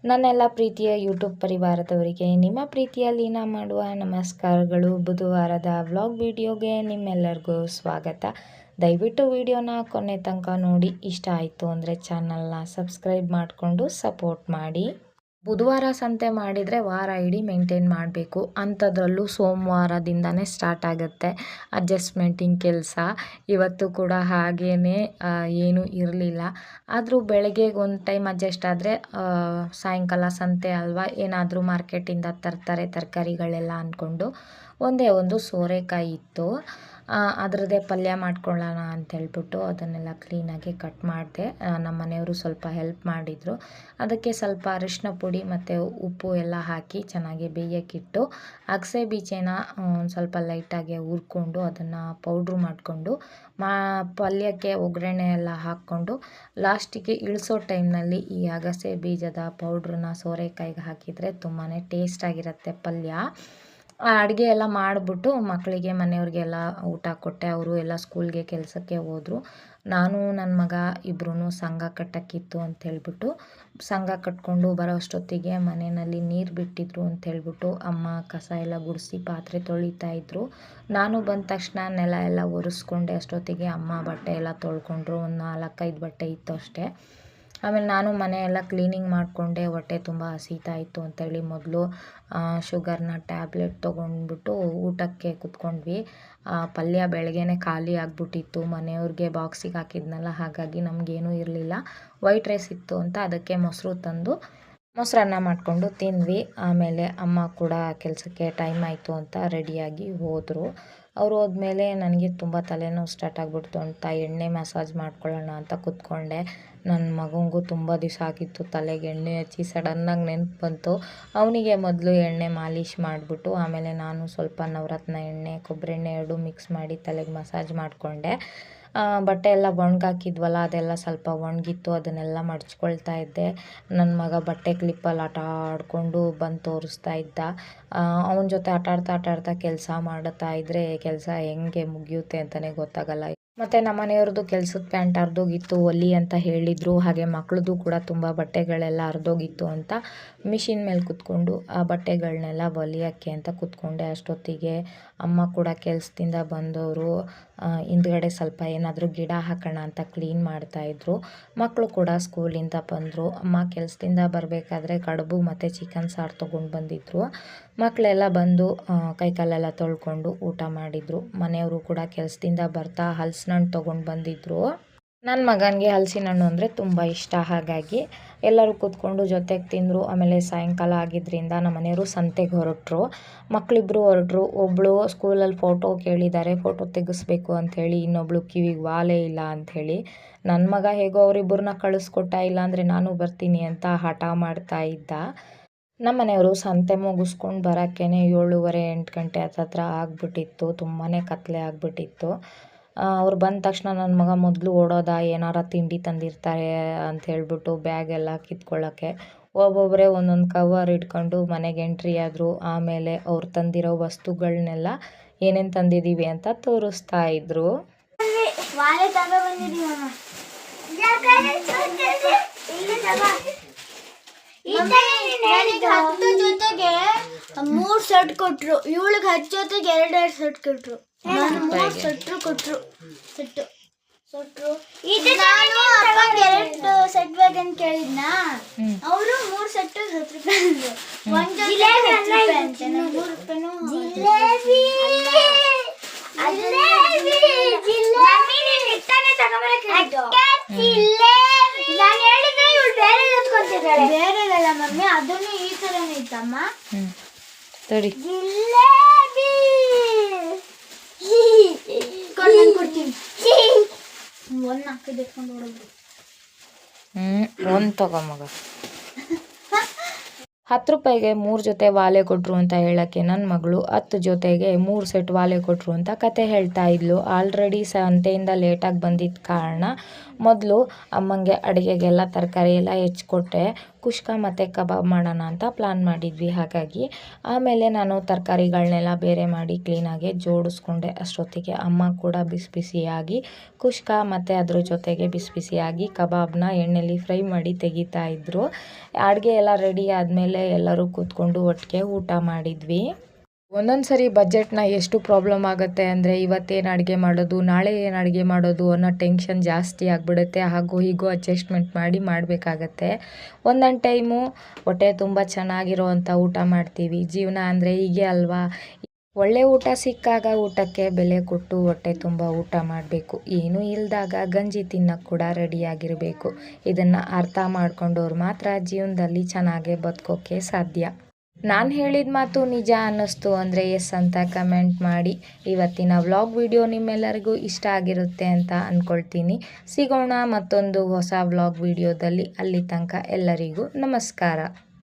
ನನ್ನೆಲ್ಲ ಪ್ರೀತಿಯ ಯೂಟ್ಯೂಬ್ ಪರಿವಾರದವರಿಗೆ ನಿಮ್ಮ ಪ್ರೀತಿಯ ಲೀನಾ ಮಾಡುವ ನಮಸ್ಕಾರಗಳು. ಬುಧವಾರದ ವ್ಲಾಗ್ ವಿಡಿಯೋಗೆ ನಿಮ್ಮೆಲ್ಲರಿಗೂ ಸ್ವಾಗತ. ದಯವಿಟ್ಟು ವಿಡಿಯೋನ ಕೊನೆ ತನಕ ನೋಡಿ. ಇಷ್ಟ ಆಯಿತು ಅಂದರೆ ಚಾನಲ್ನ ಸಬ್ಸ್ಕ್ರೈಬ್ ಮಾಡಿಕೊಂಡು ಸಪೋರ್ಟ್ ಮಾಡಿ. ಬುಧವಾರ ಸಂತೆ ಮಾಡಿದರೆ ವಾರ ಇಡೀ ಮೇಂಟೈನ್ ಮಾಡಬೇಕು. ಅಂಥದ್ರಲ್ಲೂ ಸೋಮವಾರದಿಂದನೇ ಸ್ಟಾರ್ಟ್ ಆಗುತ್ತೆ ಅಡ್ಜಸ್ಟ್ಮೆಂಟಿಂಗ್ ಕೆಲಸ. ಇವತ್ತು ಕೂಡ ಹಾಗೇ ಏನೂ ಇರಲಿಲ್ಲ. ಆದರೂ ಬೆಳಗ್ಗೆಗೆ ಒಂದು ಟೈಮ್ ಅಡ್ಜಸ್ಟ್ ಆದರೆ ಸಾಯಂಕಾಲ ಸಂತೆ ಅಲ್ವಾ, ಏನಾದರೂ ಮಾರ್ಕೆಟಿಂದ ತರ್ತಾರೆ ತರಕಾರಿಗಳೆಲ್ಲ ಅಂದ್ಕೊಂಡು ಒಂದೇ ಒಂದು ಸೋರೆಕಾಯಿ ಇತ್ತು. ಅದರದ್ದೇ ಪಲ್ಯ ಮಾಡ್ಕೊಳ್ಳೋಣ ಅಂತೇಳ್ಬಿಟ್ಟು ಅದನ್ನೆಲ್ಲ ಕ್ಲೀನಾಗಿ ಕಟ್ ಮಾಡಿದೆ. ನಮ್ಮ ಮನೆಯವರು ಸ್ವಲ್ಪ ಹೆಲ್ಪ್ ಮಾಡಿದರು. ಅದಕ್ಕೆ ಸ್ವಲ್ಪ ಅರಿಶಿನ ಪುಡಿ ಮತ್ತು ಉಪ್ಪು ಎಲ್ಲ ಹಾಕಿ ಚೆನ್ನಾಗಿ ಬೇಯಕ್ಕಿಟ್ಟು ಅಗಸೆ ಬೀಜನ ಒಂದು ಸ್ವಲ್ಪ ಲೈಟಾಗಿ ಹುರ್ಕೊಂಡು ಅದನ್ನು ಪೌಡ್ರು ಮಾಡಿಕೊಂಡು ಪಲ್ಯಕ್ಕೆ ಒಗ್ಗರಣೆ ಎಲ್ಲ ಹಾಕ್ಕೊಂಡು ಲಾಸ್ಟಿಗೆ ಇಳಿಸೋ ಟೈಮ್ನಲ್ಲಿ ಈ ಅಗಸೆ ಬೀಜದ ಪೌಡ್ರನ್ನ ಸೋರೆಕಾಯಿಗೆ ಹಾಕಿದರೆ ತುಂಬಾ ಟೇಸ್ಟಾಗಿರುತ್ತೆ ಪಲ್ಯ. ಅಡುಗೆ ಎಲ್ಲ ಮಾಡಿಬಿಟ್ಟು ಮಕ್ಕಳಿಗೆ ಮನೆಯವ್ರಿಗೆಲ್ಲ ಊಟ ಕೊಟ್ಟೆ. ಅವರು ಎಲ್ಲ ಸ್ಕೂಲ್ಗೆ ಕೆಲಸಕ್ಕೆ ಹೋದರು. ನಾನು ನನ್ನ ಮಗ ಇಬ್ಬರೂ ಸಂಘ ಕಟ್ಟೋಕ್ಕಿತ್ತು ಅಂಥೇಳ್ಬಿಟ್ಟು ಸಂಘ ಕಟ್ಕೊಂಡು ಬರೋ ಅಷ್ಟೊತ್ತಿಗೆ ಮನೆಯಲ್ಲಿ ನೀರು ಬಿಟ್ಟಿದ್ರು ಅಂಥೇಳ್ಬಿಟ್ಟು ಅಮ್ಮ ಕಸ ಎಲ್ಲ ಗುಡಿಸಿ ಪಾತ್ರೆ ತೊಳಿತಾಯಿದ್ರು. ನಾನು ಬಂದ ತಕ್ಷಣ ನೆಲ ಎಲ್ಲ ಒರೆಸ್ಕೊಂಡೆ. ಅಷ್ಟೊತ್ತಿಗೆ ಅಮ್ಮ ಬಟ್ಟೆ ಎಲ್ಲ ತೊಳ್ಕೊಂಡ್ರು. ಒಂದು 4-5 ಬಟ್ಟೆ ಇತ್ತು ಅಷ್ಟೇ. ಆಮೇಲೆ ನಾನು ಮನೆ ಎಲ್ಲ ಕ್ಲೀನಿಂಗ್ ಮಾಡಿಕೊಂಡೆ. ಹೊಟ್ಟೆ ತುಂಬ ಹಸಿತಾಯಿತ್ತು ಅಂತೇಳಿ ಮೊದಲು ಶುಗರ್ನ ಟ್ಯಾಬ್ಲೆಟ್ ತೊಗೊಂಡ್ಬಿಟ್ಟು ಊಟಕ್ಕೆ ಕೂತ್ಕೊಂಡ್ವಿ. ಪಲ್ಯ ಬೆಳಗ್ಗೆನೇ ಖಾಲಿ ಆಗಿಬಿಟ್ಟಿತ್ತು. ಮನೆಯವ್ರಿಗೆ ಬಾಕ್ಸಿಗೆ ಹಾಕಿದ್ನಲ್ಲ, ಹಾಗಾಗಿ ನಮಗೇನೂ ಇರಲಿಲ್ಲ. ವೈಟ್ ರೈಸ್ ಇತ್ತು ಅಂತ ಅದಕ್ಕೆ ಮೊಸರು ತಂದು ಮೊಸರನ್ನ ಮಾಡಿಕೊಂಡು ತಿಂದ್ವಿ. ಆಮೇಲೆ ಅಮ್ಮ ಕೂಡ ಕೆಲಸಕ್ಕೆ ಟೈಮ್ ಆಯಿತು ಅಂತ ರೆಡಿಯಾಗಿ ಹೋದರು. ಅವ್ರು ಹೋದ್ಮೇಲೆ ನನಗೆ ತುಂಬ ತಲೆನೋವು ಸ್ಟಾರ್ಟ್ ಆಗಿಬಿಡ್ತು ಅಂತ ಎಣ್ಣೆ ಮಸಾಜ್ ಮಾಡ್ಕೊಳ್ಳೋಣ ಅಂತ ಕೂತ್ಕೊಂಡೆ. ನನ್ನ ಮಗನಿಗೂ ತುಂಬ ದಿವಸ ಆಗಿತ್ತು ತಲೆಗೆ ಎಣ್ಣೆ ಹಚ್ಚಿ. ಸಡನ್ನಾಗಿ ನೆನಪು ಬಂತು. ಅವನಿಗೆ ಮೊದಲು ಎಣ್ಣೆ ಮಾಲೀಶ್ ಮಾಡಿಬಿಟ್ಟು ಆಮೇಲೆ ನಾನು ಸ್ವಲ್ಪ ನವರತ್ನ ಎಣ್ಣೆ ಕೊಬ್ಬರಿ ಎಣ್ಣೆ 2 ಮಿಕ್ಸ್ ಮಾಡಿ ತಲೆಗೆ ಮಸಾಜ್ ಮಾಡಿಕೊಂಡೆ. ಬಟ್ಟೆ ಎಲ್ಲ ಒಣಗಾಕಿದ್ವಲ್ಲ, ಅದೆಲ್ಲ ಸ್ವಲ್ಪ ಒಣಗಿತ್ತು. ಅದನ್ನೆಲ್ಲ ಮಡ್ಚ್ಕೊಳ್ತಾ ಇದ್ದೆ. ನನ್ನ ಮಗ ಬಟ್ಟೆ ಕ್ಲಿಪ್ಪಲ್ಲಿ ಆಟ ಆಡಿಕೊಂಡು ಬಂದು ತೋರಿಸ್ತಾ ಇದ್ದ. ಅವನ ಜೊತೆ ಆಟಾಡ್ತಾ ಕೆಲಸ ಮಾಡ್ತಾ ಇದ್ದರೆ ಕೆಲಸ ಹೆಂಗೆ ಮುಗಿಯುತ್ತೆ ಅಂತಲೇ ಗೊತ್ತಾಗಲ್ಲ. ಮತ್ತು ನಮ್ಮ ಮನೆಯವ್ರದ್ದು ಕೆಲಸದ ಪ್ಯಾಂಟ್ ಹರಿದೋಗಿತ್ತು, ಹೊಲಿ ಅಂತ ಹೇಳಿದರು. ಹಾಗೆ ಮಕ್ಕಳದು ಕೂಡ ತುಂಬ ಬಟ್ಟೆಗಳೆಲ್ಲ ಹರಿದೋಗಿತ್ತು ಅಂತ ಮಿಷಿನ್ ಮೇಲೆ ಕೂತ್ಕೊಂಡು ಆ ಬಟ್ಟೆಗಳನ್ನೆಲ್ಲ ಹೊಲಿಯೋಕ್ಕೆ ಅಂತ ಕೂತ್ಕೊಂಡೆ. ಅಷ್ಟೊತ್ತಿಗೆ ಅಮ್ಮ ಕೂಡ ಕೆಲಸದಿಂದ ಬಂದವರು ಹಿಂದ್ಗಡೆ ಸ್ವಲ್ಪ ಏನಾದರೂ ಗಿಡ ಹಾಕೋಣ ಅಂತ ಕ್ಲೀನ್ ಮಾಡ್ತಾಯಿದ್ರು. ಮಕ್ಕಳು ಕೂಡ ಸ್ಕೂಲಿಂದ ಬಂದರು. ಅಮ್ಮ ಕೆಲಸದಿಂದ ಬರಬೇಕಾದ್ರೆ ಕಡುಬು ಮತ್ತು ಚಿಕನ್ ಸಾರು ತೊಗೊಂಡು ಬಂದಿದ್ದರು. ಮಕ್ಕಳೆಲ್ಲ ಬಂದು ಕೈಕಾಲೆಲ್ಲ ತೊಳ್ಕೊಂಡು ಊಟ ಮಾಡಿದರು. ಮನೆಯವರು ಕೂಡ ಕೆಲಸದಿಂದ ಬರ್ತಾ ಹಲಸಿನ ಹಣ್ಣು ತೊಗೊಂಡು ಬಂದಿದ್ದರು. ನನ್ನ ಮಗನಿಗೆ ಹಲಸಿನ ಹಣ್ಣು ಅಂದರೆ ತುಂಬ ಇಷ್ಟ. ಹಾಗಾಗಿ ಎಲ್ಲರೂ ಕೂತ್ಕೊಂಡು ಜೊತೆಗೆ ತಿಂದರು. ಆಮೇಲೆ ಸಾಯಂಕಾಲ ಆಗಿದ್ದರಿಂದ ನಮ್ಮ ಮನೆಯವರು ಸಂತೆಗೆ ಹೊರಟರು. ಮಕ್ಕಳಿಬ್ಬರು ಹೊರಟರು. ಒಬ್ಬಳು ಸ್ಕೂಲಲ್ಲಿ ಫೋಟೋ ಕೇಳಿದ್ದಾರೆ, ಫೋಟೋ ತೆಗೆಸ್ಬೇಕು ಅಂಥೇಳಿ. ಇನ್ನೊಬ್ಳು ಕಿವಿಗೆ ವಾಲೆ ಇಲ್ಲ ಅಂಥೇಳಿ. ನನ್ನ ಮಗ ಹೇಗೋ ಅವರಿಬ್ಬರನ್ನ ಕಳಿಸ್ಕೊಟ್ಟ, ಇಲ್ಲಾಂದರೆ ನಾನು ಬರ್ತೀನಿ ಅಂತ ಹಠ ಮಾಡ್ತಾ ಇದ್ದ. ನಮ್ಮ ಮನೆಯವರು ಸಂತೆ ಮುಗಿಸ್ಕೊಂಡು ಬರೋಕ್ಕೇ 7:30-8 ಗಂಟೆ ಹತ್ರ ಆಗಿಬಿಟ್ಟಿತ್ತು. ತುಂಬಾ ಕತ್ಲೆ ಆಗಿಬಿಟ್ಟಿತ್ತು. ಅವ್ರು ಬಂದ ತಕ್ಷಣ ನನ್ನ ಮಗ ಮೊದಲು ಓಡೋದ, ಏನಾರ ತಿಂಡಿ ತಂದಿರ್ತಾರೆ ಅಂತ ಹೇಳ್ಬಿಟ್ಟು ಬ್ಯಾಗೆಲ್ಲ ಕಿತ್ಕೊಳ್ಳೋಕ್ಕೆ. ಒಬ್ಬೊಬ್ಬರೇ ಒಂದೊಂದು ಕವರ್ ಇಟ್ಕೊಂಡು ಮನೆಗೆ ಎಂಟ್ರಿ ಆದರು. ಆಮೇಲೆ ಅವ್ರು ತಂದಿರೋ ವಸ್ತುಗಳನ್ನೆಲ್ಲ ಏನೇನು ತಂದಿದ್ದೀವಿ ಅಂತ ತೋರಿಸ್ತಾ ಇದ್ರು. ಜೊತೆಗೆ 3 ಸೆಟ್ ಕೊಟ್ರು. ಇವಳಿಗೆ 10 ಜೊತೆಗೆ 2 ಸೆಟ್ ಕೊಟ್ರು. 3 ಸೆಟ್ ಕೊಟ್ರು. ನಾನು ಅಪ್ಪಂಗೆ 2 ಸೆಟ್ ಬೇಕಂತ ಕೇಳಿದ್ನ. ಅವರು 3 ಸೆಟ್ 10 ರೂಪಾಯಿ ಅಂದ್ರು. ಒಂದ್ ಜೊತೆ 10 ರೂಪಾಯಿ. ಬೇರೆದಲ್ಲ ಮಮ್ಮಿ, ಅದನ್ನು ಈ ತರನೇ ಇತ್ತಮ್ಮ. ಸರಿ ಕೊಡ್ತೀನಿ. ಒಂದು ಹಾಕಿದ್ದು ಎತ್ಕೊಂಡು ಓಡೋದು. ಒಂದು ತಗೋ ಮಗ. 10 ರೂಪಾಯಿಗೆ 3 ಜೊತೆ ವಾಲೆ ಕೊಟ್ಟರು ಅಂತ ಹೇಳೋಕ್ಕೆ ನನ್ನ ಮಗಳು 10 ಜೊತೆಗೆ 3 ಸೆಟ್ ವಾಲೆ ಕೊಟ್ಟರು ಅಂತ ಕತೆ ಹೇಳ್ತಾ ಇದ್ಲು. ಆಲ್ರೆಡಿ ಸಂತೆಯಿಂದ ಲೇಟಾಗಿ ಬಂದಿದ್ದ ಕಾರಣ ಮೊದಲು ಅಮ್ಮಂಗೆ ಅಡುಗೆಗೆಲ್ಲ ತರಕಾರಿ ಎಲ್ಲ ಹೆಚ್ಚಿಕೊಟ್ಟೆ. ಕುಷ್ಕ ಮತ್ತು ಕಬಾಬ್ ಮಾಡೋಣ ಅಂತ ಪ್ಲ್ಯಾನ್ ಮಾಡಿದ್ವಿ. ಹಾಗಾಗಿ ಆಮೇಲೆ ನಾನು ತರಕಾರಿಗಳನ್ನೆಲ್ಲ ಬೇರೆ ಮಾಡಿ ಕ್ಲೀನಾಗಿ ಜೋಡಿಸ್ಕೊಂಡೆ. ಅಷ್ಟೊತ್ತಿಗೆ ಅಮ್ಮ ಕೂಡ ಬಿಸಿ ಬಿಸಿಯಾಗಿ ಕುಷ್ಕ ಮತ್ತು ಅದ್ರ ಜೊತೆಗೆ ಬಿಸಿ ಬಿಸಿಯಾಗಿ ಕಬಾಬ್ನ ಎಣ್ಣೆಯಲ್ಲಿ ಫ್ರೈ ಮಾಡಿ ತೆಗಿತಾ ಇದ್ರು. ಅಡುಗೆ ಎಲ್ಲ ರೆಡಿ ಆದಮೇಲೆ ಎಲ್ಲರೂ ಕೂತ್ಕೊಂಡು ಒಟ್ಟಿಗೆ ಊಟ ಮಾಡಿದ್ವಿ. ಒಂದೊಂದು ಸರಿ ಬಜೆಟ್ನ ಎಷ್ಟು ಪ್ರಾಬ್ಲಮ್ ಆಗುತ್ತೆ ಅಂದರೆ ಇವತ್ತೇನು ಅಡುಗೆ ಮಾಡೋದು, ನಾಳೆ ಏನು ಅಡುಗೆ ಮಾಡೋದು ಅನ್ನೋ ಟೆನ್ಷನ್ ಜಾಸ್ತಿ ಆಗಿಬಿಡುತ್ತೆ. ಹಾಗೂ ಹೀಗೂ ಅಡ್ಜಸ್ಟ್ಮೆಂಟ್ ಮಾಡಿ ಮಾಡಬೇಕಾಗತ್ತೆ. ಒಂದೊಂದು ಟೈಮು ಹೊಟ್ಟೆ ತುಂಬ ಚೆನ್ನಾಗಿರೋವಂಥ ಊಟ ಮಾಡ್ತೀವಿ. ಜೀವನ ಅಂದರೆ ಹೀಗೆ ಅಲ್ವಾ. ಒಳ್ಳೆ ಊಟ ಸಿಕ್ಕಾಗ ಊಟಕ್ಕೆ ಬೆಲೆ ಕೊಟ್ಟು ಹೊಟ್ಟೆ ತುಂಬ ಊಟ ಮಾಡಬೇಕು. ಏನೂ ಇಲ್ಲದಾಗ ಗಂಜಿ ತಿನ್ನೋಕ್ಕೆ ಕೂಡ ರೆಡಿಯಾಗಿರಬೇಕು. ಇದನ್ನು ಅರ್ಥ ಮಾಡ್ಕೊಂಡವ್ರು ಮಾತ್ರ ಜೀವನದಲ್ಲಿ ಚೆನ್ನಾಗೇ ಬದುಕೋಕ್ಕೆ ಸಾಧ್ಯ. ನಾನು ಹೇಳಿದ ಮಾತು ನಿಜ ಅನ್ನಿಸ್ತು ಅಂದರೆ ಎಸ್ ಅಂತ ಕಮೆಂಟ್ ಮಾಡಿ. ಇವತ್ತಿನ ವ್ಲಾಗ್ ವಿಡಿಯೋ ನಿಮ್ಮೆಲ್ಲರಿಗೂ ಇಷ್ಟ ಆಗಿರುತ್ತೆ ಅಂತ ಅಂದ್ಕೊಳ್ತೀನಿ. ಸಿಗೋಣ ಮತ್ತೊಂದು ಹೊಸ ವ್ಲಾಗ್ ವಿಡಿಯೋದಲ್ಲಿ. ಅಲ್ಲಿ ತನಕ ಎಲ್ಲರಿಗೂ ನಮಸ್ಕಾರ.